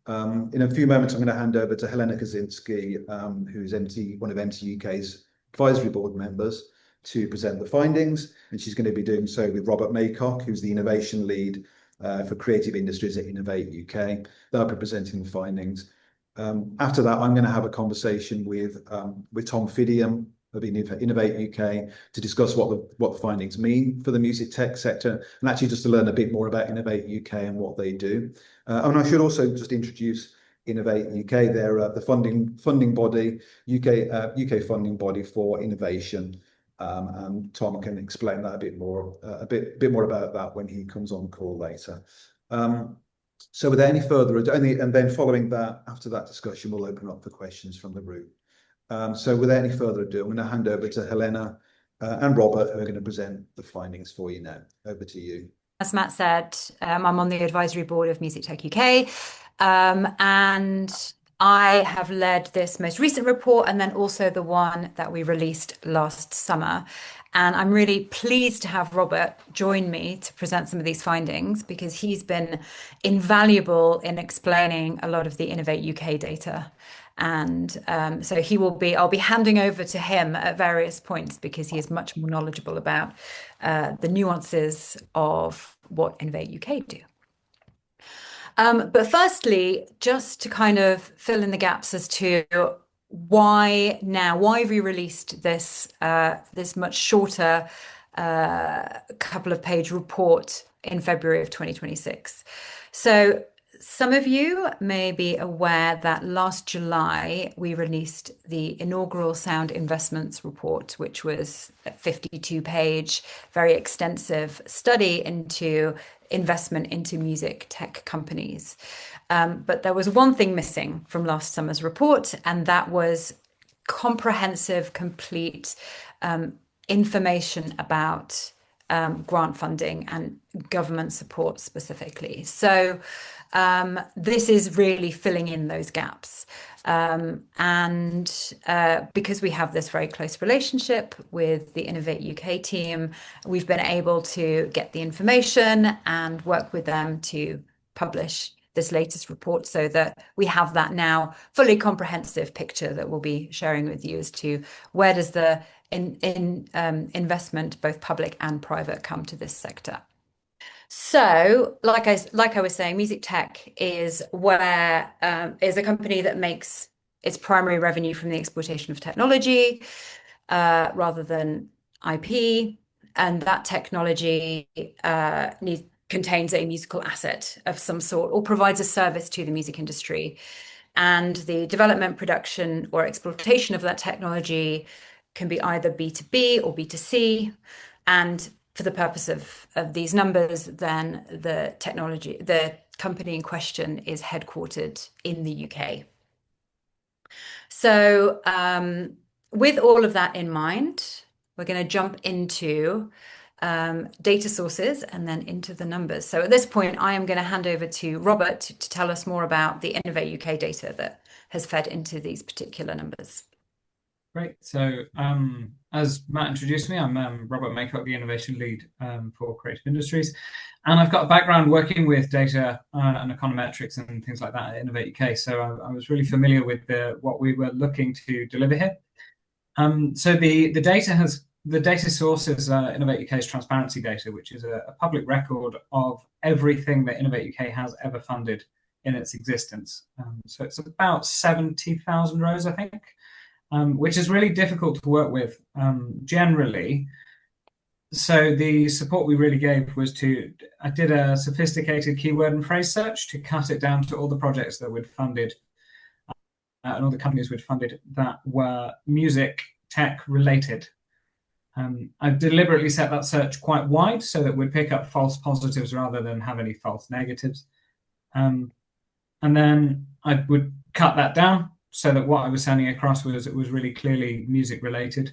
In a few moments, I'm going to hand over to Helena Kaczynski, who's one of MTUK's advisory board members, to present the findings, and she's going to be doing so with Robert Maycock, who's the innovation lead for creative industries at Innovate UK. They'll be presenting the findings. After that, I'm going to have a conversation with Tom Fidium of Innovate UK to discuss what the findings mean for the music tech sector, and actually just to learn a bit more about Innovate UK and what they do. And I should also just introduce Innovate UK. They're the funding body, UK funding body for innovation. And Tom can explain that a bit more about that when he comes on call later. So without any further ado, and then following that, after that discussion, we'll open up for questions from the room. So without any further ado, I'm going to hand over to Helena and Robert, who are going to present the findings for you now. Over to you. As Matt said, I'm on the advisory board of Music Tech UK, and I have led this most recent report and then also the one that we released last summer. And I'm really pleased to have Robert join me to present some of these findings because he's been invaluable in explaining a lot of the Innovate UK data. And so I'll be handing over to him at various points because he is much more knowledgeable about the nuances of what Innovate UK do. But firstly, just to kind of fill in the gaps as to why have we released this much shorter couple of page report in February of 2026. So some of you may be aware that last July we released the inaugural Sound Investments Report, which was a 52-page, very extensive study into investment into music tech companies. But there was one thing missing from last summer's report, and that was comprehensive, complete information about grant funding and government support specifically. So this is really filling in those gaps. Because we have this very close relationship with the Innovate UK team, we've been able to get the information and work with them to publish this latest report so that we have that now fully comprehensive picture that we'll be sharing with you as to where does the investment, both public and private, come to this sector. So, like I was saying, music tech is a company that makes its primary revenue from the exploitation of technology rather than IP, and that technology contains a musical asset of some sort or provides a service to the music industry. And the development, production, or exploitation of that technology can be either B2B or B2C. And for the purpose of these numbers, then the company in question is headquartered in the UK. So with all of that in mind, we're going to jump into data sources and then into the numbers. So at this point, I am going to hand over to Robert to tell us more about the Innovate UK data that has fed into these particular numbers. Great. So as Matt introduced me, I'm Robert Maycock, the innovation lead for creative industries. And I've got a background working with data and econometrics and things like that at Innovate UK. So I was really familiar with what we were looking to deliver here. So the data source is Innovate UK's transparency data, which is a public record of everything that Innovate UK has ever funded in its existence. So it's about 70,000 rows, I think. Which is really difficult to work with generally. So the support we really gave was I did a sophisticated keyword and phrase search to cut it down to all the projects that we'd funded and all the companies we'd funded that were music tech related. I deliberately set that search quite wide so that we'd pick up false positives rather than have any false negatives. And then I would cut that down so that what I was sending across was really clearly music related,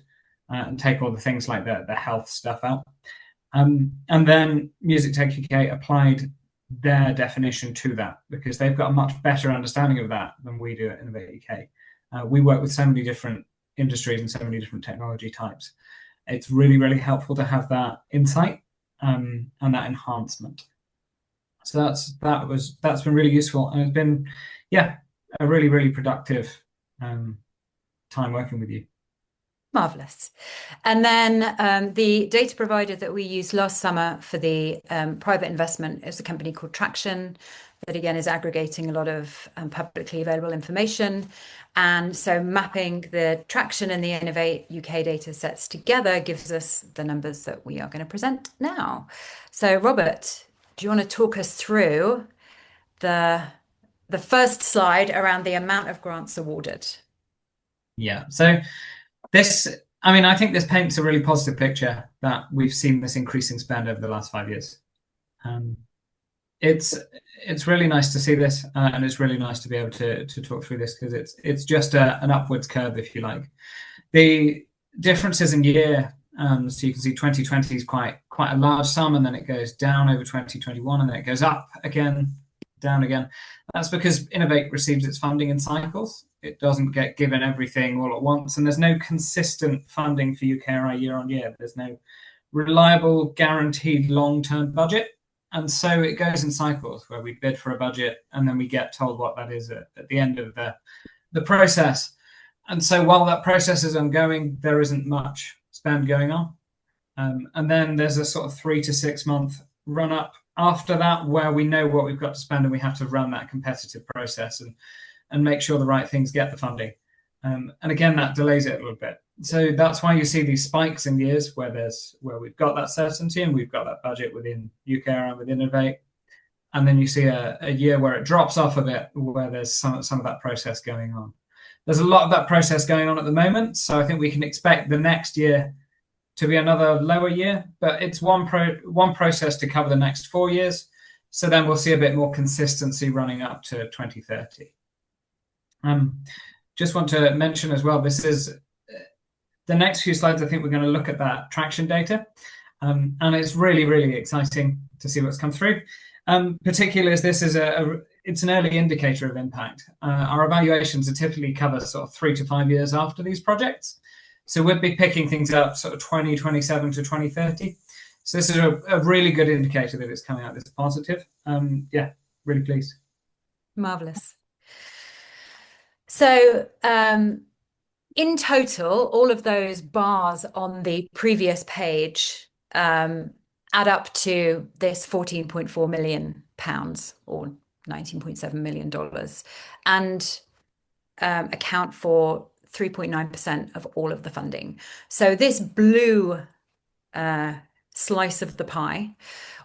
and take all the things like the health stuff out. And then Music Tech UK applied their definition to that because they've got a much better understanding of that than we do at Innovate UK. We work with so many different industries and so many different technology types. It's really, really helpful to have that insight and that enhancement. So that's been really useful, and it's been, yeah, a really, really productive time working with you. Marvelous. And then the data provider that we used last summer for the private investment is a company called Traction, that again is aggregating a lot of publicly available information. And so mapping the Traction and the Innovate UK data sets together gives us the numbers that we are going to present now. So Robert, do you want to talk us through the first slide around the amount of grants awarded? Yeah, so I think this paints a really positive picture that we've seen this increasing spend over the last 5 years. It's really nice to see this, and it's really nice to be able to talk through this, because it's just an upwards curve, if you like. The differences in year, so you can see 2020 is quite a large sum, and then it goes down over 2021, and then it goes up again, down again. That's because Innovate receives its funding in cycles. It doesn't get given everything all at once, and there's no consistent funding for UKRI year on year. There's no reliable, guaranteed long-term budget. And so it goes in cycles, where we bid for a budget and then we get told what that is at the end of the process. And so while that process is ongoing, there isn't much spend going on. And then there's a sort of 3 to 6 month run up after that, where we know what we've got to spend, and we have to run that competitive process and make sure the right things get the funding. And again, that delays it a little bit. So that's why you see these spikes in years where we've got that certainty and we've got that budget within UKR and within Innovate. And then you see a year where it drops off a bit, where there's some of that process going on. There's a lot of that process going on at the moment, so I think we can expect the next year to be another lower year, but it's one process to cover the next 4 years. So then we'll see a bit more consistency running up to 2030. Just want to mention as well, this is the next few slides. I think we're going to look at that Traction data, and it's really, really exciting to see what's come through. Particularly as this is it's an early indicator of impact. Our evaluations are typically cover sort of 3 to 5 years after these projects. So we'll be picking things up sort of 2027 to 2030. So this is a really good indicator that it's coming out this positive. Yeah, really pleased. Marvelous. So in total, all of those bars on the previous page add up to this £14.4 million or $19.7 million, and account for 3.9% of all of the funding. So this blue slice of the pie,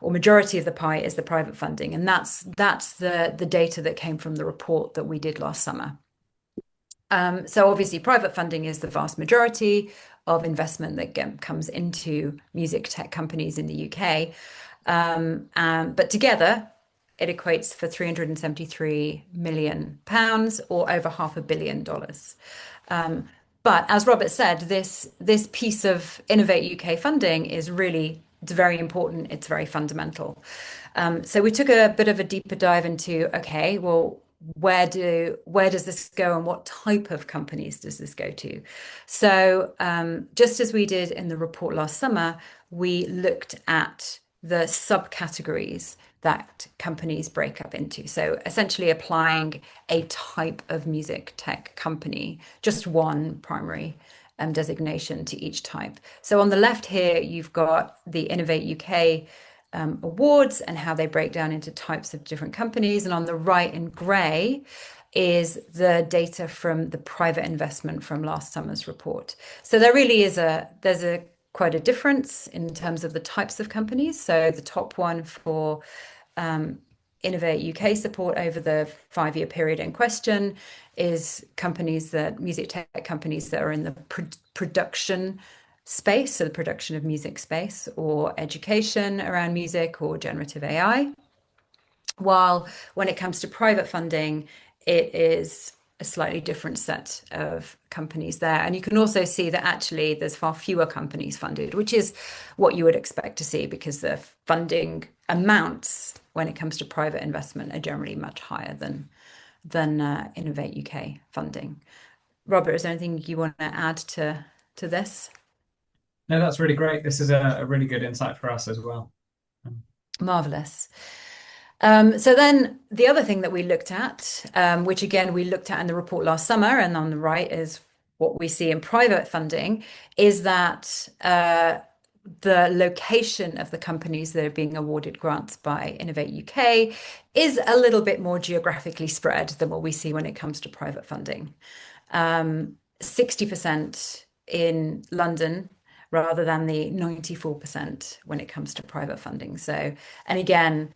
or majority of the pie, is the private funding, and that's the data that came from the report that we did last summer. So obviously private funding is the vast majority of investment that comes into music tech companies in the UK. But together it equates for £373 million, or over $500 million. But as Robert said, this piece of Innovate UK funding is it's very important. It's very fundamental. So we took a bit of a deeper dive into, okay, well, where does this go, and what type of companies does this go to? So just as we did in the report last summer, we looked at the subcategories that companies break up into. So essentially applying a type of music tech company, just one primary designation to each type. So on the left here, you've got the Innovate UK awards and how they break down into types of different companies. And on the right in grey is the data from the private investment from last summer's report. So there really is quite a difference in terms of the types of companies. So the top one for Innovate UK support over the 5-year period in question is music tech companies that are in the production space, so the production of music space, or education around music, or generative AI. While when it comes to private funding, it is a slightly different set of companies there. And you can also see that actually there's far fewer companies funded, which is what you would expect to see, because the funding amounts when it comes to private investment are generally much higher than Innovate UK funding. Robert, is there anything you want to add to this? No, that's really great. This is a really good insight for us as well. Marvelous. So then the other thing that we looked at, which again we looked at in the report last summer, and on the right is what we see in private funding, is that the location of the companies that are being awarded grants by Innovate UK is a little bit more geographically spread than what we see when it comes to private funding. 60% in London rather than the 94% when it comes to private funding. So, and again,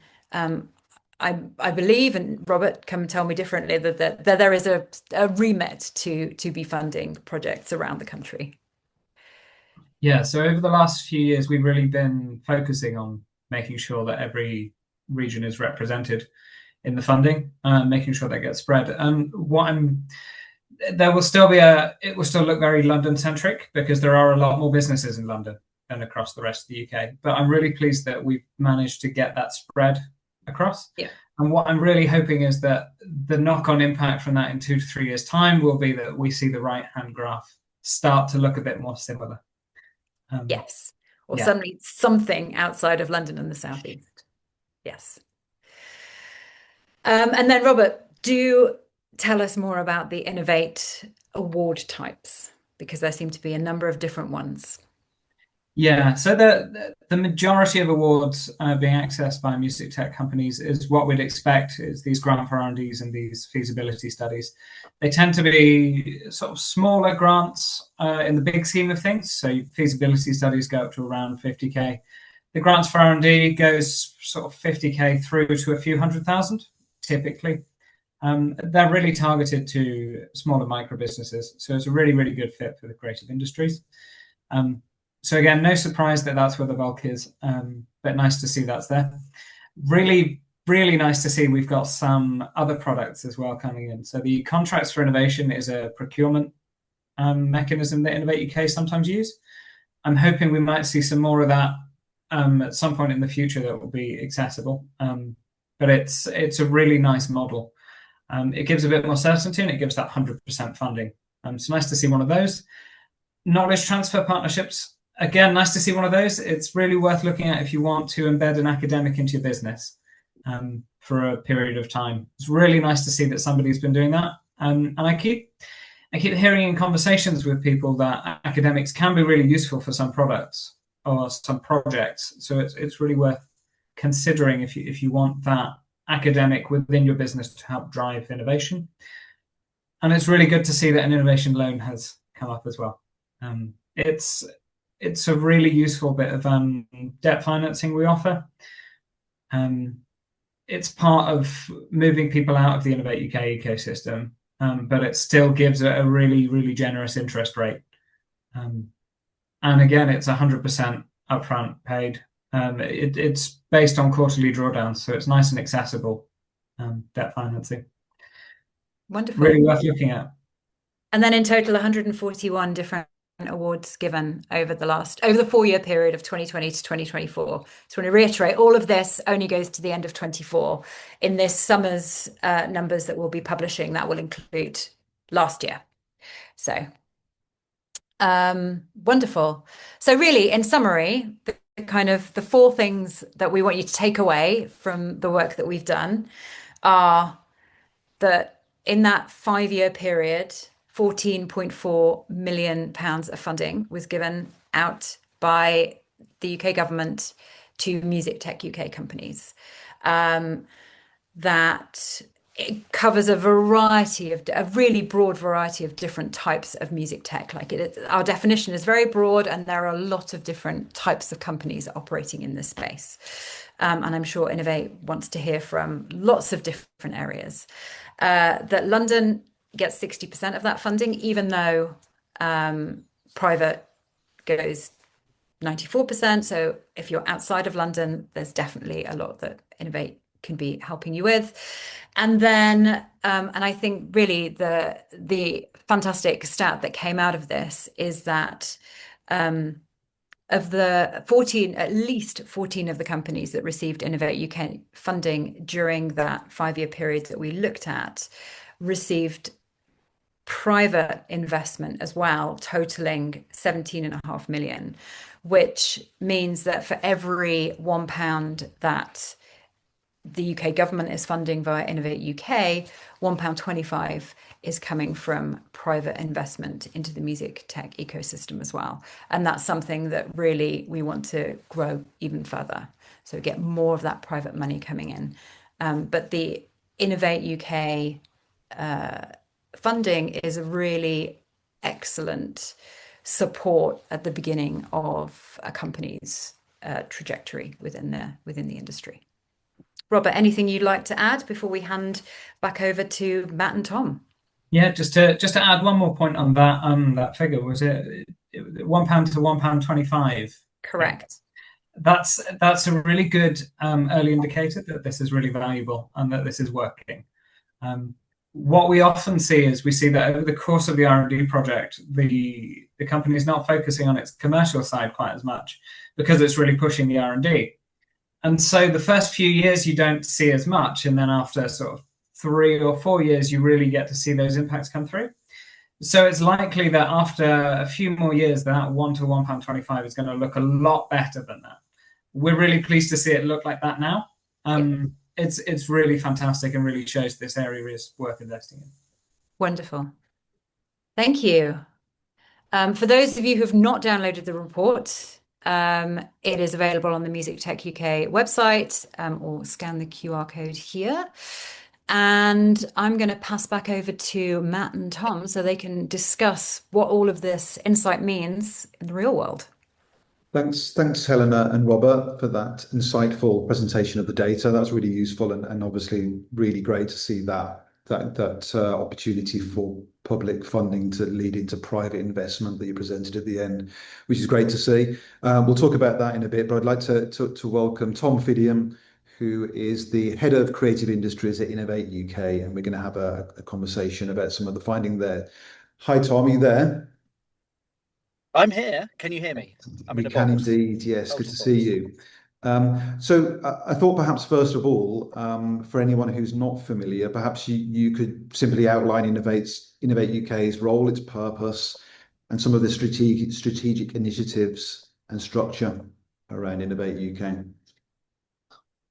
I believe, and Robert can tell me differently, that there is a remit to be funding projects around the country. Yeah, so over the last few years, we've really been focusing on making sure that every region is represented in the funding, making sure that gets spread. And it will still look very London centric because there are a lot more businesses in London than across the rest of the UK. But I'm really pleased that we've managed to get that spread across. Yeah. And what I'm really hoping is that the knock-on impact from that in 2 to 3 years' time will be that we see the right-hand graph start to look a bit more similar. Yes, or suddenly something outside of London and the southeast. Yes. And then Robert, do tell us more about the Innovate award types, because there seem to be a number of different ones. Yeah, so the majority of awards being accessed by music tech companies is what we'd expect, is these grant for R&Ds and these feasibility studies. They tend to be sort of smaller grants in the big scheme of things. So feasibility studies go up to around 50K. The grants for R&D goes sort of 50K through to a few $100,000, typically. They're really targeted to smaller micro businesses. So it's a really, really good fit for the creative industries. So again, no surprise that that's where the bulk is, but nice to see that's there. Really, really nice to see we've got some other products as well coming in. So the contracts for innovation is a procurement mechanism that Innovate UK sometimes use. I'm hoping we might see some more of that at some point in the future that will be accessible. But it's a really nice model. It gives a bit more certainty and it gives that 100% funding. It's nice to see one of those. Knowledge transfer partnerships. Again, nice to see one of those. It's really worth looking at if you want to embed an academic into your business for a period of time. It's really nice to see that somebody's been doing that. And I keep hearing in conversations with people that academics can be really useful for some products or some projects. So it's really worth considering if you want that academic within your business to help drive innovation. And it's really good to see that an innovation loan has come up as well. It's a really useful bit of debt financing we offer. It's part of moving people out of the Innovate UK ecosystem, but it still gives a really, really generous interest rate. And again, it's 100% upfront paid. It's based on quarterly drawdowns, so it's nice and accessible debt financing. Wonderful. Really worth looking at. And then in total, 141 different awards given over the 4-year period of 2020 to 2024. So I want to reiterate, all of this only goes to the end of 24. In this summer's numbers that we'll be publishing, that will include last year. So wonderful. So really, in summary, the 4 things that we want you to take away from the work that we've done are that in that 5-year period, £14.4 million of funding was given out by the UK government to music tech UK companies. That it covers a really broad variety of different types of music tech. Our definition is very broad, and there are a lot of different types of companies operating in this space. And I'm sure Innovate wants to hear from lots of different areas. That London gets 60% of that funding, even though private goes 94%. So if you're outside of London, there's definitely a lot that Innovate can be helping you with. And then, and I think really the fantastic stat that came out of this is that of the 14, at least 14 of the companies that received Innovate UK funding during that 5-year period that we looked at received private investment as well, totaling 17.5 million, which means that for every £1 that the UK government is funding via Innovate UK, £1.25 is coming from private investment into the music tech ecosystem as well. And that's something that really we want to grow even further. So get more of that private money coming in. But the Innovate UK funding is a really excellent support at the beginning of a company's trajectory within the industry. Robert, anything you'd like to add before we hand back over to Matt and Tom? Yeah, just to add one more point on that that figure, was it £1 to £1.25? Correct. That's a really good early indicator that this is really valuable and that this is working. What we often see is we see that over the course of the R&D project, the company is not focusing on its commercial side quite as much because it's really pushing the R&D. And so the first few years you don't see as much, and then after sort of 3 or 4 years, you really get to see those impacts come through. So it's likely that after a few more years, that £1 to £1.25 is going to look a lot better than that. We're really pleased to see it look like that now. It's really fantastic and really shows this area is worth investing in. Wonderful. Thank you. For those of you who have not downloaded the report, it is available on the Music Tech UK website, or scan the QR code here. And I'm going to pass back over to Matt and Tom so they can discuss what all of this insight means in the real world. Thanks, Helena and Robert, for that insightful presentation of the data. That was really useful and obviously really great to see that opportunity for public funding to lead into private investment that you presented at the end, which is great to see. We'll talk about that in a bit, but I'd like to welcome Tom Fidium, who is the head of creative industries at Innovate UK, and we're going to have a conversation about some of the finding there. Hi, Tom, are you there? I'm here. Can you hear me? We can indeed, yes. Good to see you. So I thought perhaps first of all, for anyone who's not familiar, perhaps you could simply outline Innovate UK's role, its purpose, and some of the strategic initiatives and structure around Innovate UK.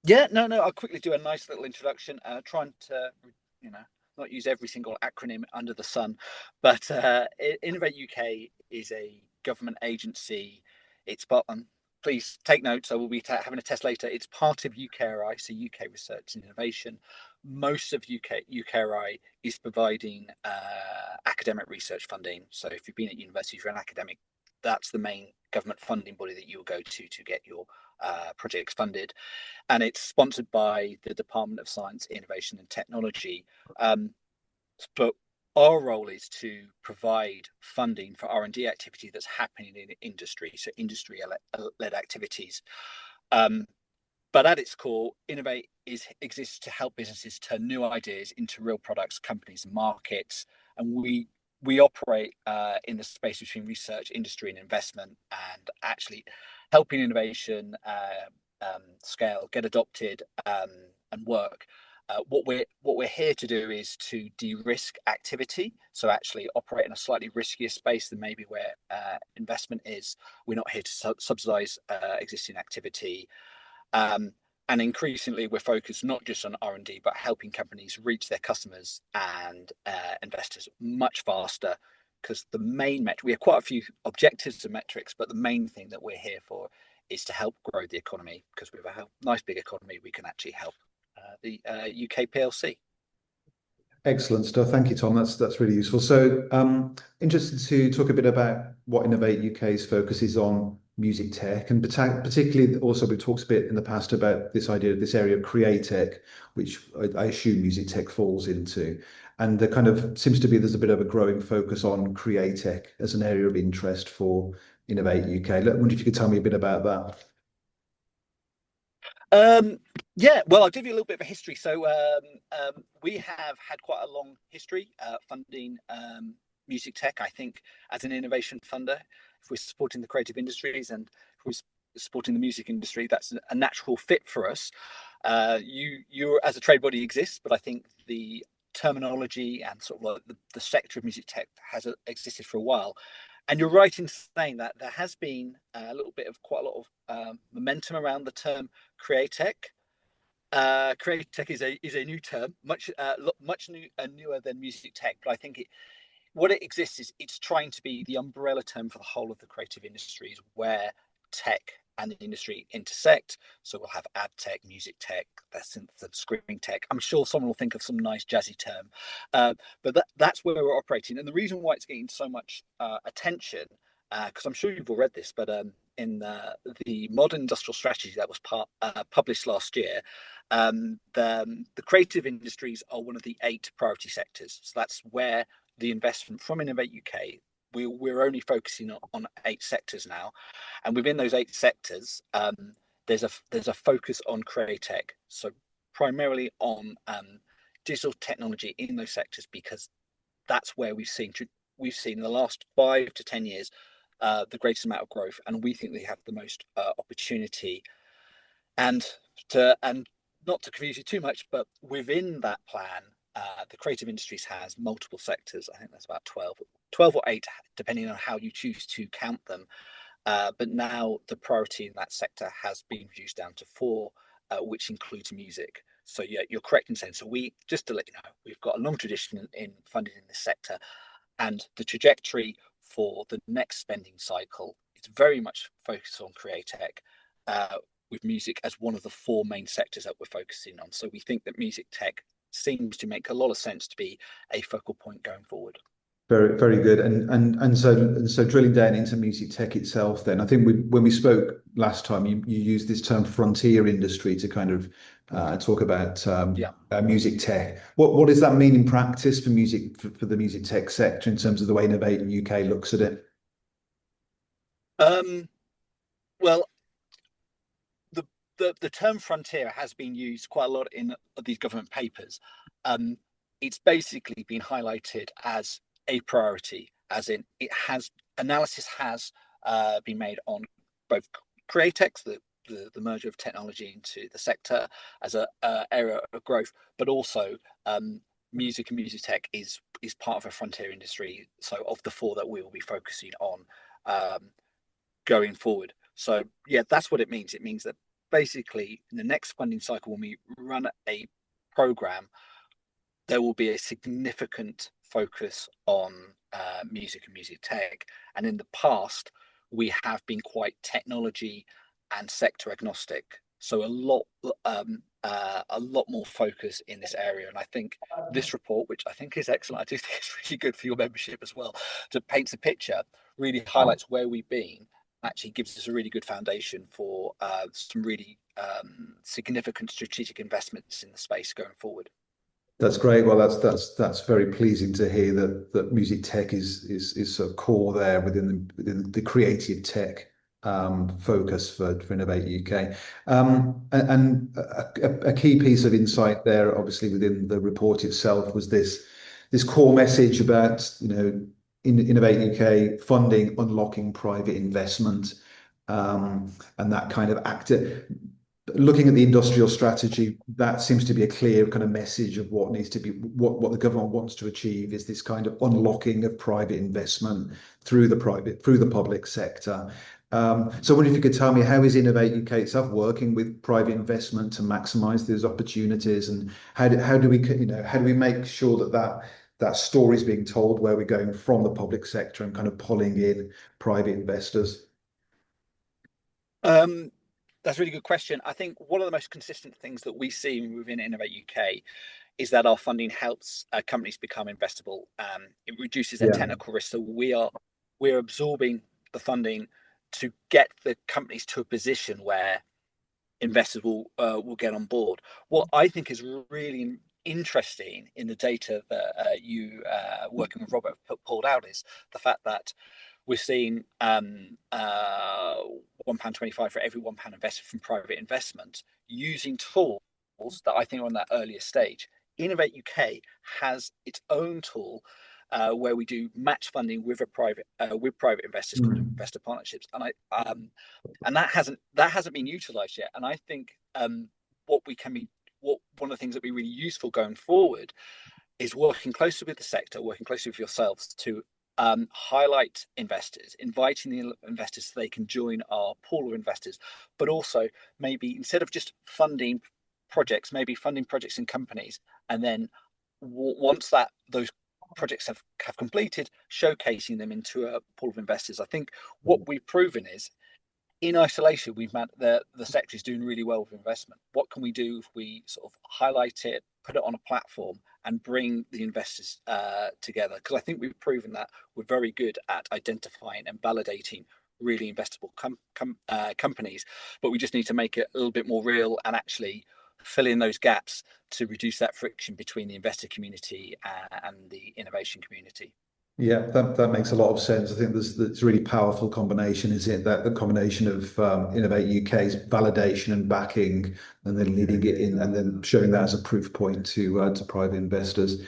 Yeah, no, I'll quickly do a nice little introduction, trying to, not use every single acronym under the sun, but Innovate UK is a government agency. It's part, please take note, so we'll be having a test later. It's part of UKRI, so UK Research and Innovation. Most of UKRI is providing academic research funding. So if you've been at university, if you're an academic, that's the main government funding body that you'll go to get your projects funded. And it's sponsored by the Department of Science, Innovation and Technology. But our role is to provide funding for R&D activity that's happening in industry, so industry-led activities. But at its core, Innovate exists to help businesses turn new ideas into real products, companies and markets. And we operate in the space between research, industry and investment, and actually helping innovation scale, get adopted and work. What we're here to do is to de-risk activity, so actually operate in a slightly riskier space than maybe where investment is. We're not here to subsidize existing activity, and increasingly we're focused not just on R&D but helping companies reach their customers and investors much faster, because the main metric, we have quite a few objectives and metrics, but the main thing that we're here for is to help grow the economy, because we have a nice big economy. We can actually help the UK PLC. Excellent stuff. Thank you, Tom. That's really useful. So interested to talk a bit about what Innovate UK's focus is on music tech, and particularly also we've talked a bit in the past about this idea of this area of create tech, which I assume music tech falls into. And there kind of seems to be there's a bit of a growing focus on create tech as an area of interest for Innovate UK. I wonder if you could tell me a bit about that. Yeah, well, I'll give you a little bit of a history. So we have had quite a long history funding music tech. I think as an innovation funder, if we're supporting the creative industries and if we're supporting the music industry, that's a natural fit for us. You as a trade body exists, but I think the terminology and sort of like the sector of music tech has existed for a while. And you're right in saying that there has been quite a lot of momentum around the term create tech. creative tech is a new term, much newer than music tech, but I think what it exists is it's trying to be the umbrella term for the whole of the creative industries where tech and the industry intersect. So we'll have ad tech, music tech, the screening tech. I'm sure someone will think of some nice jazzy term, but that's where we're operating. And the reason why it's getting so much attention, because I'm sure you've all read this, but in the modern industrial strategy that was published last year, the creative industries are one of the 8 priority sectors. So that's where the investment from Innovate UK, we're only focusing on 8 sectors now, and within those 8 sectors, there's a focus on createch, so primarily on digital technology in those sectors, because that's where we've seen in the last 5 to 10 years the greatest amount of growth, and we think they have the most opportunity. And not to confuse you too much, but within that plan, the creative industries has multiple sectors. I think that's about 12 or 8, depending on how you choose to count them. But now the priority in that sector has been reduced down to 4, which includes music. So yeah, you're correct in saying, so just to let you know, we've got a long tradition in funding in this sector, and the trajectory for the next spending cycle is very much focused on createch, with music as one of the 4 main sectors that we're focusing on. So we think that music tech seems to make a lot of sense to be a focal point going forward. Very, very good. And so drilling down into music tech itself, then I think when we spoke last time, you used this term frontier industry to kind of talk about music tech. What does that mean in practice for for the music tech sector in terms of the way Innovate UK looks at it? Well, the term frontier has been used quite a lot in these government papers. It's basically been highlighted as a priority, as in analysis has been made on both createx, the merger of technology into the sector as a area of growth, but also music and music tech is part of a frontier industry. So of the 4 that we will be focusing on going forward. So yeah, that's what it means. It means that basically in the next funding cycle, when we run a program, there will be a significant focus on music and music tech. And in the past, we have been quite technology and sector agnostic. So a lot more focus in this area. And I think this report, which I think is excellent, I do think it's really good for your membership as well, to paint a picture, really highlights where we've been, actually gives us a really good foundation for some really significant strategic investments in the space going forward. That's great. Well, that's very pleasing to hear that music tech is sort of core there within the creative tech focus for Innovate UK. And a key piece of insight there, obviously within the report itself, was this core message about Innovate UK funding unlocking private investment, and that kind of actor. Looking at the industrial strategy, that seems to be a clear kind of message of what needs to be, what the government wants to achieve is this kind of unlocking of private investment through the public sector. So I wonder if you could tell me, how is Innovate UK itself working with private investment to maximise those opportunities, and how do we make sure that story is being told where we're going from the public sector and kind of pulling in private investors? That's a really good question. I think one of the most consistent things that we see within Innovate UK is that our funding helps companies become investable. It reduces their technical risk. So we're absorbing the funding to get the companies to a position where investors will get on board. What I think is really interesting in the data that you working with Robert pulled out is the fact that we're seeing £1.25 for every £1 invested from private investment, using tools that I think are on that earlier stage. Innovate UK has its own tool where we do match funding with private investors called investor partnerships, and that hasn't been utilised yet. And I think one of the things that would be really useful going forward is working closely with the sector, working closely with yourselves to highlight investors, inviting the investors so they can join our pool of investors, but also maybe instead of just funding projects, maybe funding projects in companies, and then once those projects have completed, showcasing them into a pool of investors. I think what we've proven is, in isolation, the sector is doing really well with investment. What can we do if we sort of highlight it, put it on a platform, and bring the investors together? Because I think we've proven that we're very good at identifying and validating really investable companies, but we just need to make it a little bit more real and actually fill in those gaps to reduce that friction between the investor community and the innovation community. Yeah, that makes a lot of sense. I think there's a really powerful combination, is it? That the combination of Innovate UK's validation and backing, and then leading it in, and then showing that as a proof point to private investors.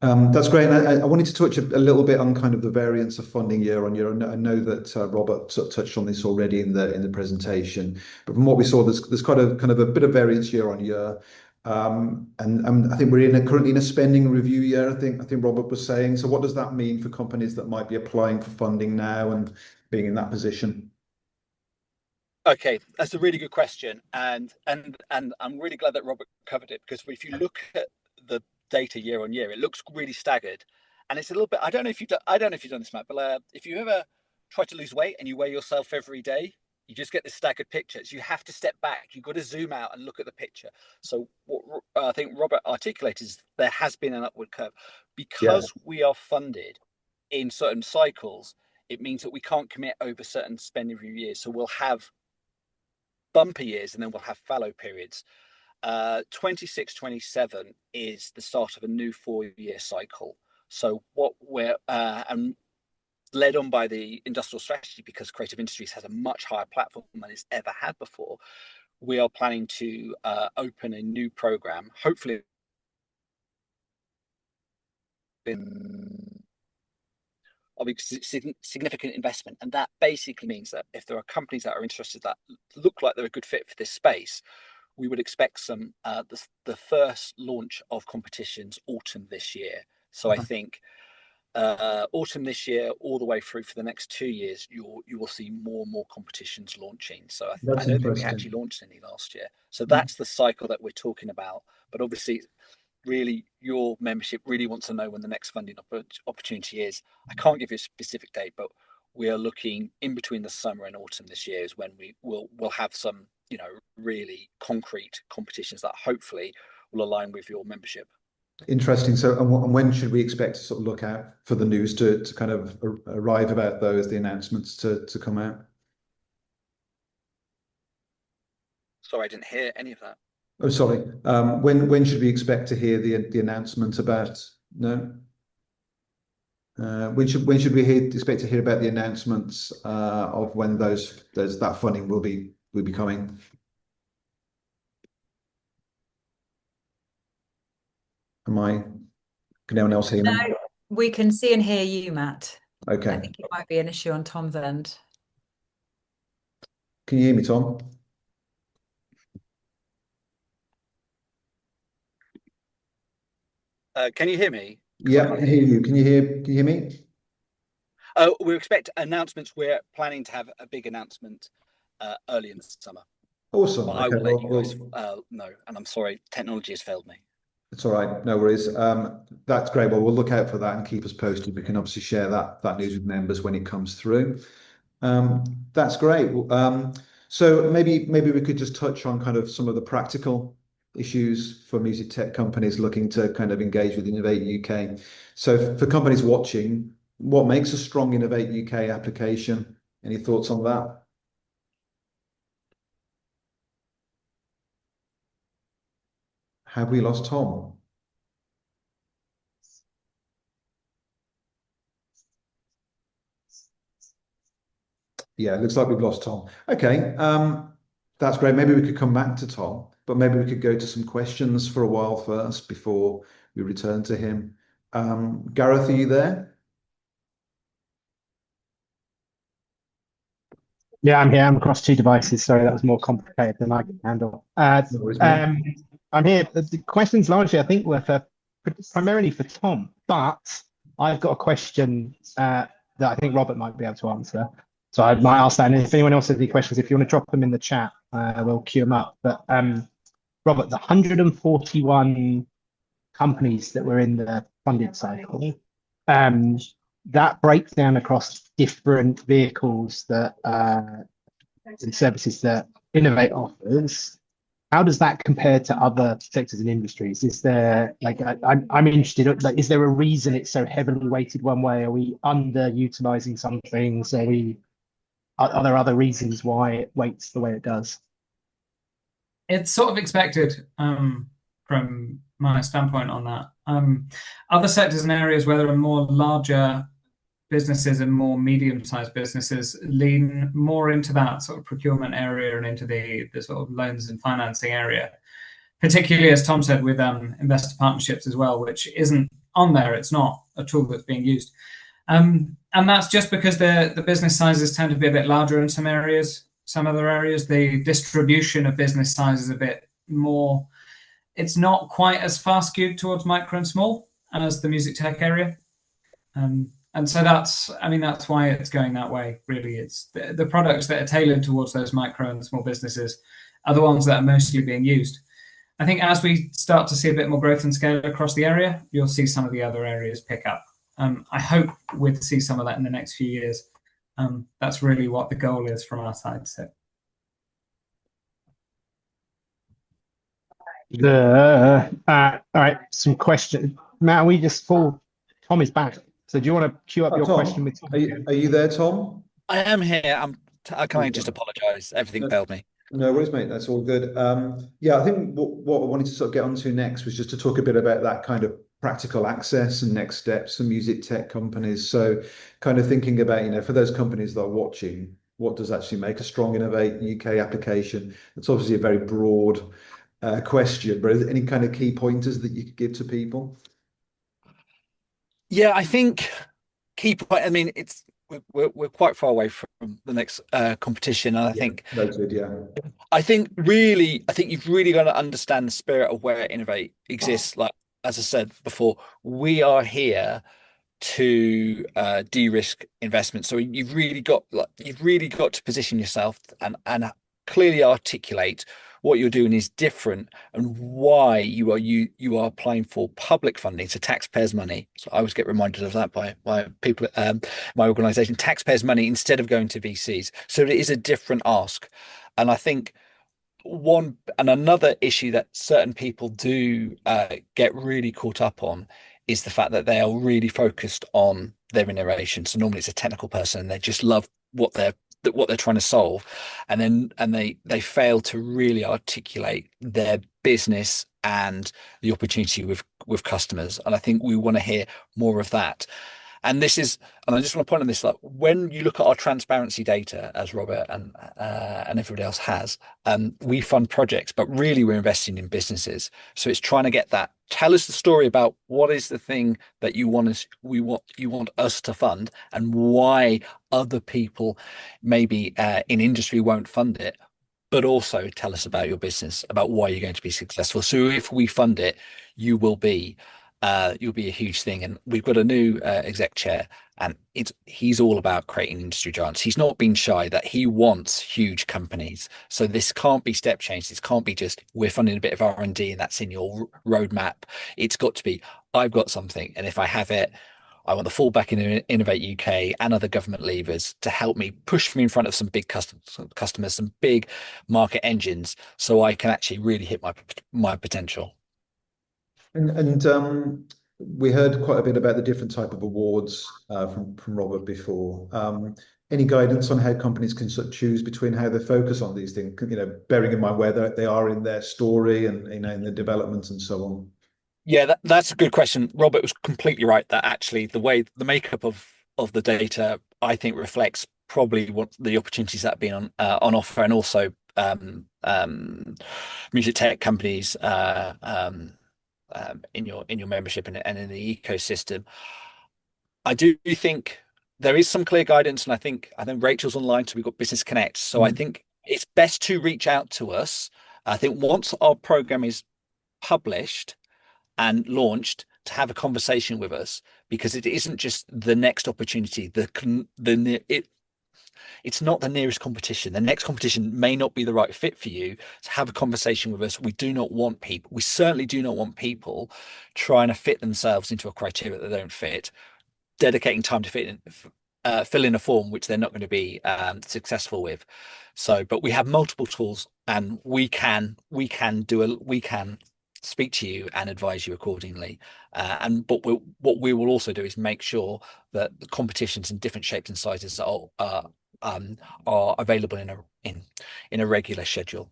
That's great. And I wanted to touch a little bit on kind of the variance of funding year on year. I know that Robert sort of touched on this already in the presentation, but from what we saw, there's quite a kind of a bit of variance year on year. And I think we're currently in a spending review year. I think Robert was saying. So what does that mean for companies that might be applying for funding now and being in that position? Okay, that's a really good question, and I'm really glad that Robert covered it, because if you look at the data year on year, it looks really staggered, and it's a little bit. I don't know if you've done this, Matt, but if you ever try to lose weight and you weigh yourself every day, you just get the staggered pictures. You have to step back. You've got to zoom out and look at the picture. So what I think Robert articulated is there has been an upward curve because we are funded in certain cycles. It means that we can't commit over certain spending review years. So we'll have bumper years and then we'll have fallow periods. 26-27 is the start of a new 4-year cycle. So what we're led on by the industrial strategy, because creative industries has a much higher platform than it's ever had before, we are planning to open a new program, hopefully of significant investment. And that basically means that if there are companies that are interested that look like they're a good fit for this space, we would expect some the first launch of competitions autumn this year. So I think autumn this year all the way through for the next 2 years, you will see more and more competitions launching. So I don't think we actually launched any last year. So that's the cycle that we're talking about. But obviously, really, your membership really wants to know when the next funding opportunity is. I can't give you a specific date, but we are looking in between the summer and autumn this year is when we'll have some, really concrete competitions that hopefully will align with your membership. Interesting. So, and when should we expect to sort of look out for the news to kind of arrive about those, the announcements to come out? Sorry, I didn't hear any of that. Oh, sorry. When should we expect to hear the announcement about? No. When should we expect to hear about the announcements of when that funding will be coming? Can anyone else hear me? No, we can see and hear you, Matt. Okay. I think it might be an issue on Tom's end. Can you hear me, Tom? Can you hear me? Yeah, I can hear you. Can you hear me? We expect announcements. We're planning to have a big announcement early in the summer. Awesome. But I will let you guys know. And I'm sorry, technology has failed me. It's all right. No worries. That's great. Well, we'll look out for that and keep us posted. We can obviously share that news with members when it comes through. That's great. So maybe we could just touch on kind of some of the practical issues for music tech companies looking to kind of engage with Innovate UK. So for companies watching, what makes a strong Innovate UK application? Any thoughts on that? Have we lost Tom? Yeah, it looks like we've lost Tom. Okay, that's great. Maybe we could come back to Tom, but maybe we could go to some questions for a while first before we return to him. Gareth, are you there? Yeah, I'm here. I'm across 2 devices. Sorry, that was more complicated than I can handle. I'm here. The questions largely, I think, were primarily for Tom, but I've got a question that I think Robert might be able to answer. So I might ask that. And if anyone else has any questions, if you want to drop them in the chat, we'll queue them up. But Robert, the 141 companies that were in the funded cycle, that breaks down across different vehicles that and services that Innovate offers. How does that compare to other sectors and industries? Is there like I'm interested, like, is there a reason it's so heavily weighted one way? Are we underutilizing some things? Are there other reasons why it weights the way it does? It's sort of expected from my standpoint on that. Other sectors and areas where there are more larger businesses and more medium-sized businesses lean more into that sort of procurement area and into the sort of loans and financing area, particularly as Tom said with investor partnerships as well, which isn't on there. It's not a tool that's being used. And that's just because the business sizes tend to be a bit larger in some areas. Some other areas, the distribution of business size is a bit more, it's not quite as far skewed towards micro and small as the music tech area. And so that's why it's going that way, really. It's the products that are tailored towards those micro and small businesses are the ones that are mostly being used. I think as we start to see a bit more growth and scale across the area, you'll see some of the other areas pick up. I hope we'll see some of that in the next few years. That's really what the goal is from our side. So. All right, some questions. Matt, we just full. Tom is back. So do you want to queue up your Tom, question with Tom? Are you there, Tom? I am here. Can I just apologise? Everything failed me. No worries, mate. That's all good. Yeah, I think what I wanted to sort of get onto next was just to talk a bit about that kind of practical access and next steps for music tech companies. So kind of thinking about, for those companies that are watching, what does actually make a strong Innovate UK application? It's obviously a very broad question, but any kind of key pointers that you could give to people? Yeah, I think key point. I mean, we're quite far away from the next competition, and I think noted, yeah. I think you've really got to understand the spirit of where Innovate exists. Like as I said before, we are here to de-risk investment. So you've really got to position yourself and clearly articulate what you're doing is different and why you are applying for public funding, so taxpayers' money. So I always get reminded of that by people, my organisation, taxpayers' money instead of going to VCs. So it is a different ask, and I think another issue that certain people do get really caught up on is the fact that they are really focused on their innovation. So normally it's a technical person and they just love what they're trying to solve, and they fail to really articulate their business and the opportunity with customers. And I think we want to hear more of that. And I just want to point on this, like when you look at our transparency data, as Robert and everybody else has, we fund projects, but really we're investing in businesses. So it's trying to get that. Tell us the story about what is the thing that you want us to fund, and why other people maybe in industry won't fund it. But also tell us about your business, about why you're going to be successful. So if we fund it, you'll be a huge thing. And we've got a new exec chair, and he's all about creating industry giants. He's not been shy that he wants huge companies. So this can't be step change. This can't be just we're funding a bit of R&D and that's in your roadmap. It's got to be I've got something, and if I have it, I want the fallback in Innovate UK and other government levers to help me push me in front of some big customers, some big market engines, so I can actually really hit my potential. And we heard quite a bit about the different type of awards from Robert before. Any guidance on how companies can sort of choose between how they focus on these things? Bearing in mind where they are in their story and in the development and so on. Yeah, that's a good question. Robert was completely right that actually the makeup of the data, I think, reflects probably what the opportunities that have been on offer, and also music tech companies in your membership and in the ecosystem. I do think there is some clear guidance, and I think Rachel's online, so we've got Business Connect. So I think it's best to reach out to us. I think once our program is published and launched, to have a conversation with us, because it isn't just the next opportunity. it's not the nearest competition. The next competition may not be the right fit for you. So have a conversation with us. We do not want people, we certainly do not want people trying to fit themselves into a criteria that they don't fit, dedicating time to fill in a form which they're not going to be successful with. So, but we have multiple tools, and we can speak to you and advise you accordingly. But what we will also do is make sure that the competitions in different shapes and sizes are available in a regular schedule.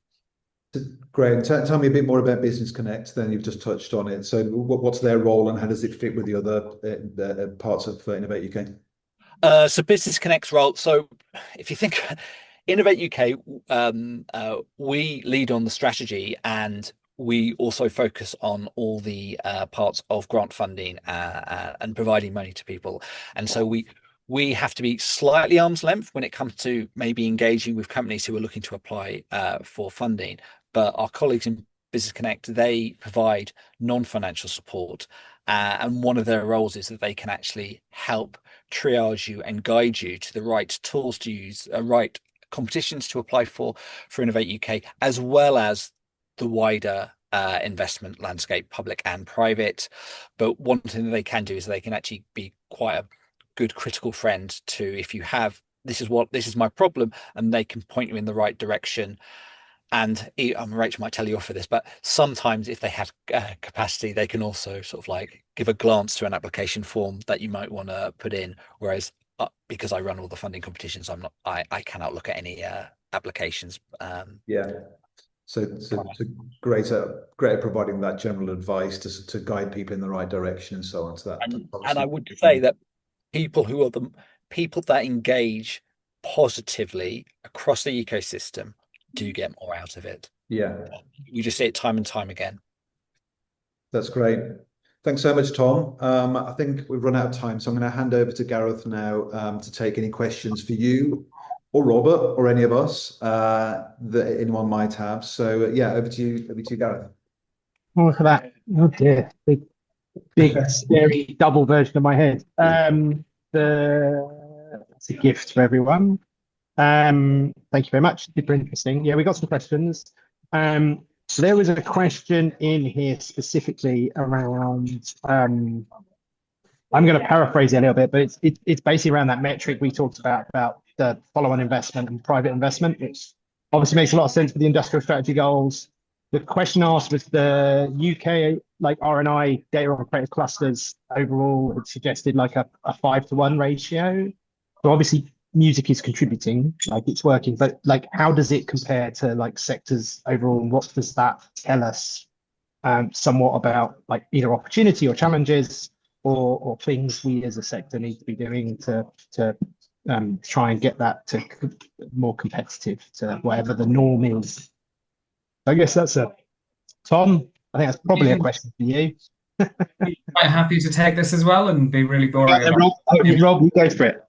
Great. Tell me a bit more about Business Connect. Then you've just touched on it. So, what's their role, and how does it fit with the other parts of Innovate UK? So, Business Connect's role. So, if you think Innovate UK, we lead on the strategy, and we also focus on all the parts of grant funding and providing money to people. And so we have to be slightly arm's length when it comes to maybe engaging with companies who are looking to apply for funding. But our colleagues in Business Connect, they provide non-financial support. And one of their roles is that they can actually help triage you and guide you to the right tools to use, right competitions to apply for Innovate UK, as well as the wider investment landscape, public and private. But one thing that they can do is they can actually be quite a good critical friend to, if you have, this is my problem, and they can point you in the right direction. And Rachel might tell you off for this, but sometimes if they have capacity, they can also sort of like give a glance to an application form that you might want to put in. Whereas because I run all the funding competitions, I cannot look at any applications. Yeah. So great at providing that general advice to guide people in the right direction and so on. So and I would say that people who are the people that engage positively across the ecosystem do get more out of it. Yeah. You just see it time and time again. That's great. Thanks so much, Tom. I think we've run out of time, so I'm going to hand over to Gareth now to take any questions for you or Robert or any of us that anyone might have. So yeah, over to you, Gareth. Oh, look at that. Oh dear. Big scary double version of my head. It's a gift for everyone. Thank you very much. Super interesting. Yeah, we got some questions. So there was a question in here specifically around I'm going to paraphrase it a little bit, but it's basically around that metric we talked about the follow-on investment and private investment, which obviously makes a lot of sense for the industrial strategy goals. The question asked was the UK like R&I data on creative clusters overall had suggested like a 5-to-1 ratio. So obviously music is contributing, like it's working, but like how does it compare to like sectors overall, and what does that tell us somewhat about like either opportunity or challenges or things we as a sector need to be doing to try and get that to more competitive to whatever the norm is. I guess that's Tom, I think that's probably a question for you. Quite happy to take this as well and be really boring. Rob, you go for it.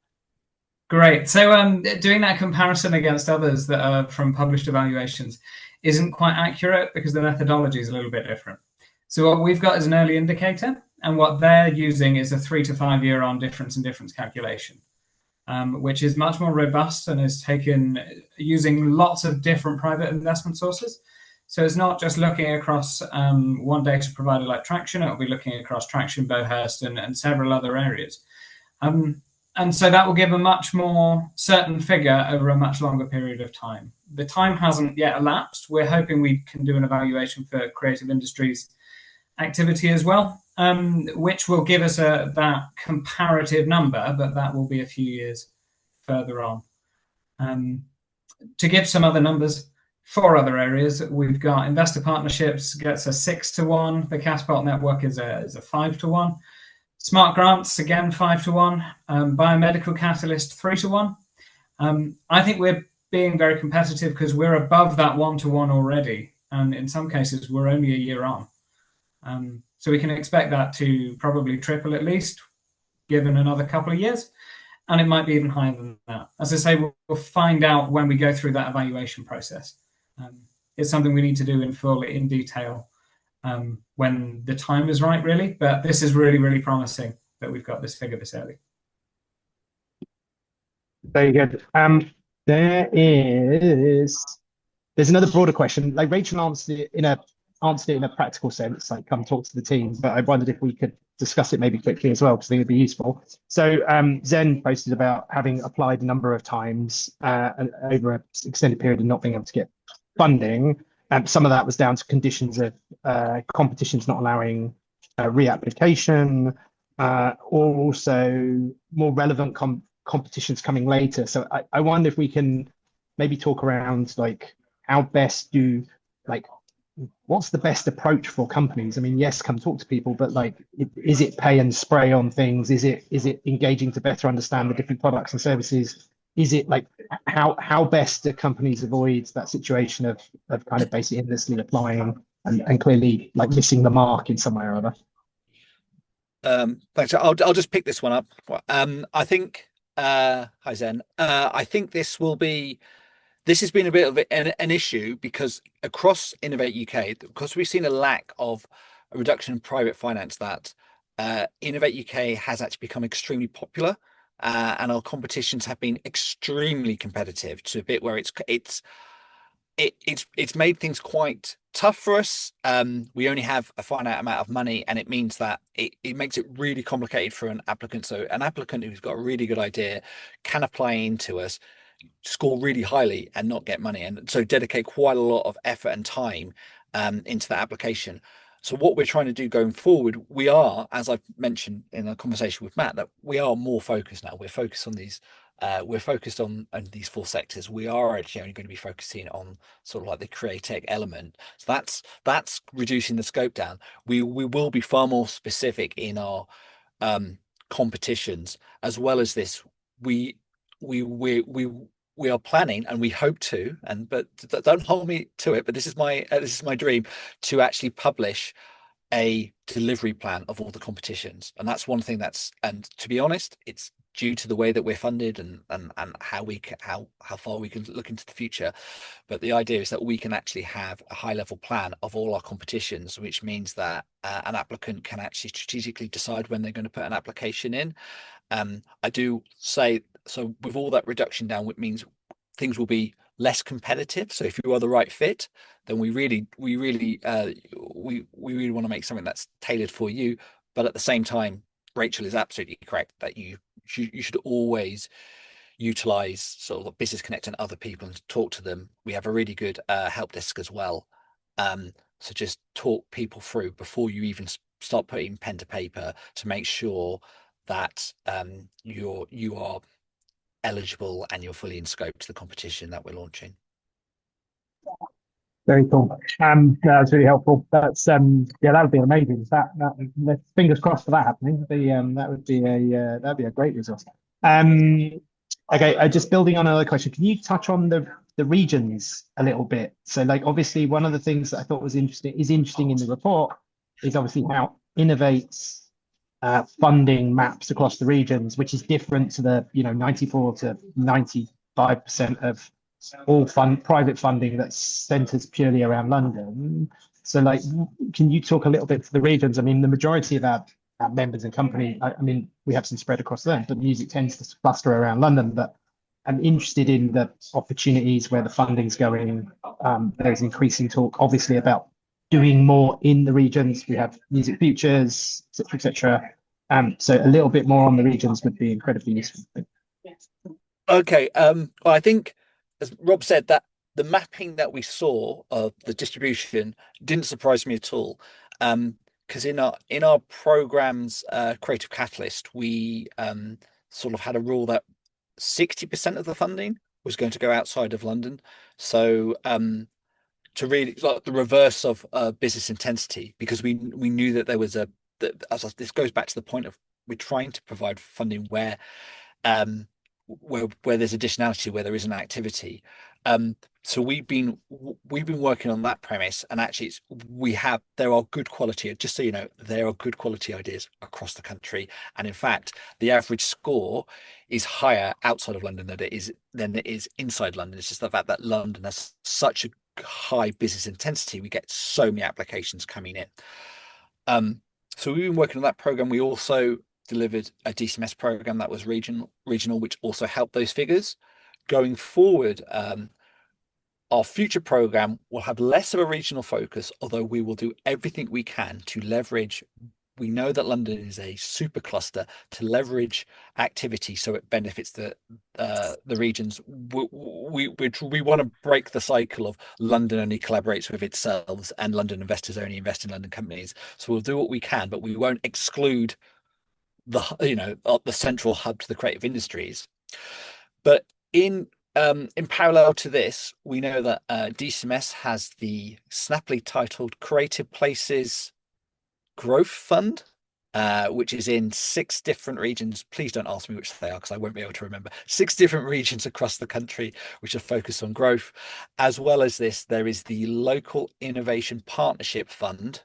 Great. So doing that comparison against others that are from published evaluations isn't quite accurate because the methodology is a little bit different. So what we've got is an early indicator, and what they're using is a 3 to 5 year on difference and difference calculation, which is much more robust and is taken using lots of different private investment sources. So it's not just looking across one data provider like Traction, it'll be looking across Traction, Bowhurst, and several other areas. And so that will give a much more certain figure over a much longer period of time. The time hasn't yet elapsed. We're hoping we can do an evaluation for creative industries activity as well, which will give us that comparative number, but that will be a few years further on. To give some other numbers, 4 other areas, we've got investor partnerships gets a 6-to-1. The Caspart network is a 5-to-1. Smart grants, again, 5-to-1. Biomedical catalyst, 3-to-1. I think we're being very competitive because we're above that 1-to-1 already. And in some cases, we're only a year on. So we can expect that to probably triple at least, given another couple of years. And it might be even higher than that. As I say, we'll find out when we go through that evaluation process. It's something we need to do in detail when the time is right, really. But this is really, really promising that we've got this figure this early. Very good. There's another broader question. Like Rachel answered it in a practical sense, like come talk to the team. But I wondered if we could discuss it maybe quickly as well, because I think it'd be useful. So Zen posted about having applied a number of times over an extended period and not being able to get funding. Some of that was down to conditions of competitions not allowing reapplication, or also more relevant competitions coming later. So I wonder if we can maybe talk around like how best do like what's the best approach for companies? I mean, yes, come talk to people, but like, is it pay and spray on things? Is it engaging to better understand the different products and services? Is it like how best do companies avoid that situation of kind of basically endlessly applying and clearly like missing the mark in some way or other? Thanks. I'll just pick this one up. I think hi Zen. I think this has been a bit of an issue because across Innovate UK, because we've seen a lack of a reduction in private finance, that Innovate UK has actually become extremely popular, and our competitions have been extremely competitive to a bit where it's made things quite tough for us. We only have a finite amount of money, and it means that it makes it really complicated for an applicant. So an applicant who's got a really good idea can apply into us, score really highly and not get money, and so dedicate quite a lot of effort and time into that application. So what we're trying to do going forward, we are, as I've mentioned in a conversation with Matt, that we are more focused now. We're focused on these on these four sectors. We are actually only going to be focusing on sort of like the createch element. So that's reducing the scope down. We will be far more specific in our competitions, as well as this. We are planning, and we hope to, but don't hold me to it, but this is my dream, to actually publish a delivery plan of all the competitions. And that's one thing and to be honest, it's due to the way that we're funded and how far we can look into the future. But the idea is that we can actually have a high level plan of all our competitions, which means that an applicant can actually strategically decide when they're going to put an application in. I do say, so with all that reduction down, it means things will be less competitive. So if you are the right fit, then we really want to make something that's tailored for you. But at the same time, Rachel is absolutely correct that you should always utilize sort of Business Connect and other people and talk to them. We have a really good help desk as well. So just talk people through before you even start putting pen to paper to make sure that you are eligible and you're fully in scope to the competition that we're launching. Very cool. That's really helpful. That's that would be amazing. That fingers crossed for that happening. That'd be a great resource. Okay, just building on another question. Can you touch on the regions a little bit? So, like, obviously, one of the things that I thought was interesting in the report is obviously how Innovate's funding maps across the regions, which is different to the 94 to 95% of all private funding that centers purely around London. So, like, can you talk a little bit to the regions? I mean, the majority of our members and company, I mean, we have some spread across them, but music tends to cluster around London. But I'm interested in the opportunities where the funding's going. There's increasing talk, obviously, about doing more in the regions. We have Music Futures, et cetera. So a little bit more on the regions would be incredibly useful. Okay. Well, I think, as Rob said, that the mapping that we saw of the distribution didn't surprise me at all. Because in our program's Creative Catalyst, we sort of had a rule that 60% of the funding was going to go outside of London. So to really, like, the reverse of business intensity, because we knew that there was this goes back to the point of we're trying to provide funding where there's additionality, where there is an activity. So we've been working on that premise, and actually there are good quality, just so you know, there are good quality ideas across the country. And in fact, the average score is higher outside of London than it is inside London. It's just the fact that London has such a high business intensity. We get so many applications coming in. So we've been working on that program. We also delivered a DCMS program that was regional, which also helped those figures. Going forward, our future program will have less of a regional focus, although we will do everything we can to leverage. We know that London is a super cluster, to leverage activity so it benefits the regions. We want to break the cycle of London only collaborates with itself and London investors only invest in London companies. So we'll do what we can, but we won't exclude the central hub to the creative industries. But in parallel to this, we know that DCMS has the snappily titled Creative Places Growth Fund, which is in 6 different regions. Please don't ask me which they are because I won't be able to remember. 6 different regions across the country which are focused on growth. As well as this, there is the Local Innovation Partnership Fund,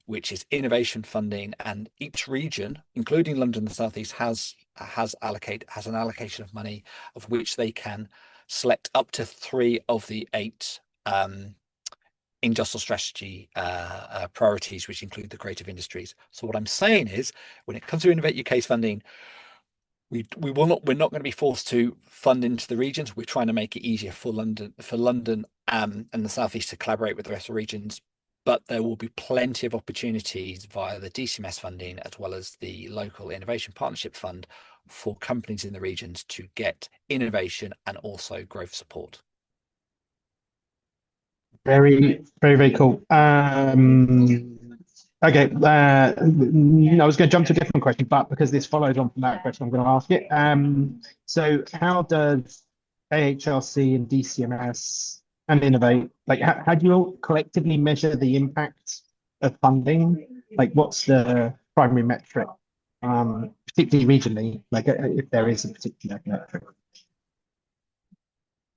which is innovation funding, and each region, including London and the South East, has an allocation of money of which they can select up to 3 of the 8 industrial strategy priorities, which include the creative industries. So what I'm saying is, when it comes to Innovate UK's funding, we're not going to be forced to fund into the regions. We're trying to make it easier for London and the South East to collaborate with the rest of the regions. But there will be plenty of opportunities via the DCMS funding as well as the Local Innovation Partnership Fund for companies in the regions to get innovation and also growth support. Very, very, very cool. Okay, I was going to jump to a different question, but because this follows on from that question, I'm going to ask it. So how does AHRC and DCMS and Innovate, like how do you all collectively measure the impact of funding? Like what's the primary metric, particularly regionally, like if there is a particular metric?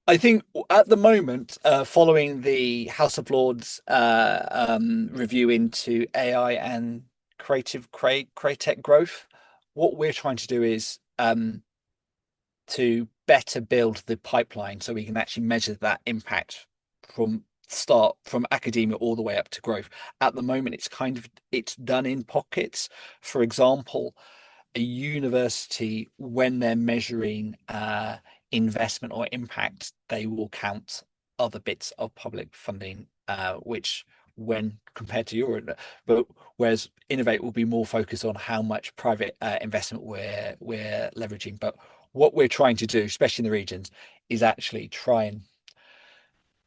I think at the moment, following the House of Lords review into AI and createch growth, what we're trying to do is to better build the pipeline so we can actually measure that impact from academia all the way up to growth. At the moment, it's done in pockets. For example, a university, when they're measuring investment or impact, they will count other bits of public funding, which when compared to Europe, but whereas Innovate will be more focused on how much private investment we're leveraging. But what we're trying to do, especially in the regions, is actually try and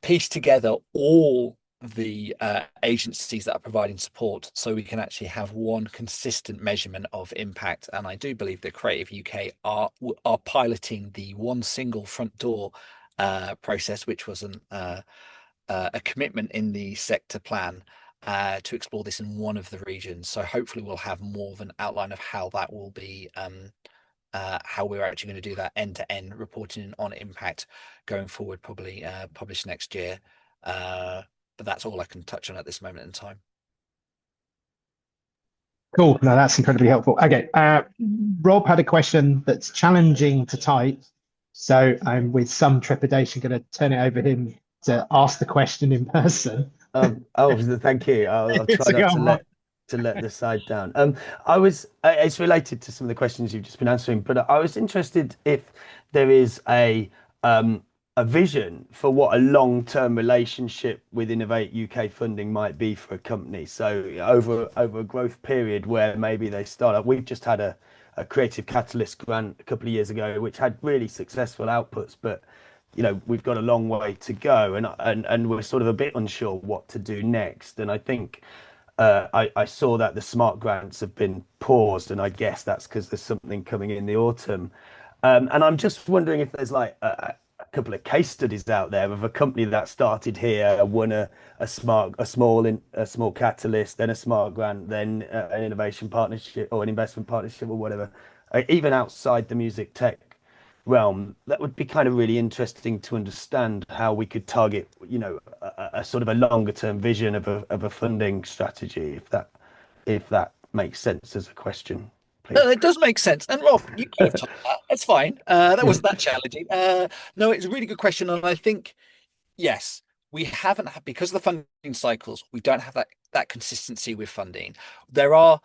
piece together all the agencies that are providing support so we can actually have one consistent measurement of impact. And I do believe that Creative UK are piloting the one single front door process, which was a commitment in the sector plan to explore this in one of the regions. So hopefully we'll have more of an outline of how that will be how we're actually going to do that end-to-end reporting on impact going forward, probably published next year. But that's all I can touch on at this moment in time. Cool. No, that's incredibly helpful. Okay. Rob had a question that's challenging to type. So I'm with some trepidation going to turn it over to him to ask the question in person. Thank you. I'll try not to let the side down. It's related to some of the questions you've just been answering, but I was interested if there is a vision for what a long-term relationship with Innovate UK funding might be for a company. So over a growth period where maybe they start up. We've just had a Creative Catalyst grant a couple of years ago, which had really successful outputs, but we've got a long way to go, and we're sort of a bit unsure what to do next. And I think I saw that the smart grants have been paused, and I guess that's because there's something coming in the autumn. And I'm just wondering if there's like a couple of case studies out there of a company that started here, won a small catalyst, then a smart grant, then an innovation partnership or an investment partnership or whatever, even outside the music tech realm. That would be kind of really interesting to understand how we could target, a sort of a longer term vision of a funding strategy, if that makes sense as a question. Please. It does make sense. And Rob, you could have told that. That's fine. That wasn't that challenging. No, it's a really good question. And I think, yes, we haven't had, because of the funding cycles, we don't have that consistency with funding. There are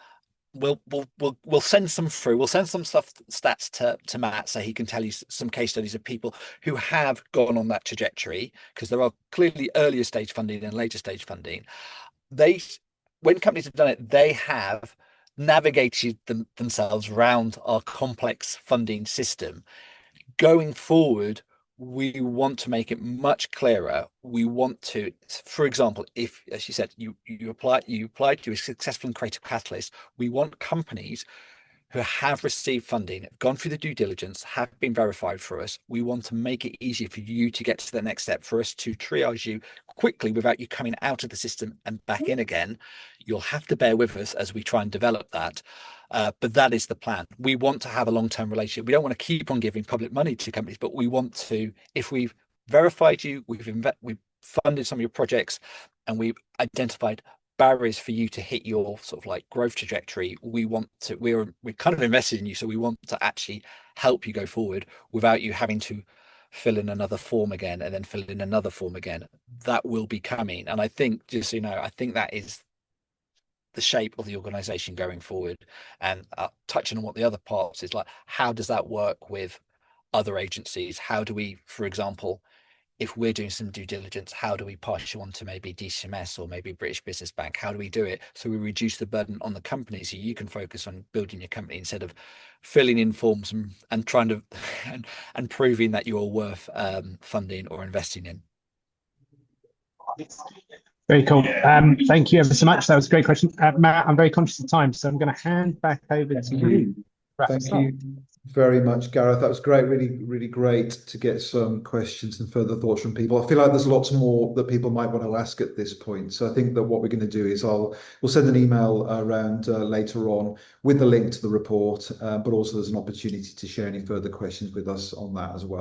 we'll send some through. We'll send some stats to Matt so he can tell you some case studies of people who have gone on that trajectory, because there are clearly earlier stage funding and later stage funding. When companies have done it, they have navigated themselves around our complex funding system. Going forward, we want to make it much clearer. We want to, for example, if, as you said, you applied to a successful and creative catalyst, we want companies who have received funding, have gone through the due diligence, have been verified for us. We want to make it easier for you to get to the next step, for us to triage you quickly without you coming out of the system and back in again. You'll have to bear with us as we try and develop that. But that is the plan. We want to have a long-term relationship. We don't want to keep on giving public money to companies, but we want to, if we've verified you, we've funded some of your projects, and we've identified barriers for you to hit your sort of like growth trajectory, we're kind of invested in you, so we want to actually help you go forward without you having to fill in another form again and then fill in another form again. That will be coming, and I think, just so you know, I think that is the shape of the organization going forward. And touching on what the other parts is, like, how does that work with other agencies? How do we, for example, if we're doing some due diligence, how do we pass you on to maybe DCMS or maybe British Business Bank? How do we do it so we reduce the burden on the company, so you can focus on building your company instead of filling in forms and trying to and proving that you're worth funding or investing in? Very cool. Thank you ever so much. That was a great question. Matt, I'm very conscious of time, so I'm going to hand back over to you. Thank you very much, Gareth. That was great. Really, really great to get some questions and further thoughts from people. I feel like there's lots more that people might want to ask at this point. So I think that what we're going to do is we'll send an email around later on with the link to the report, but also there's an opportunity to share any further questions with us on that as well.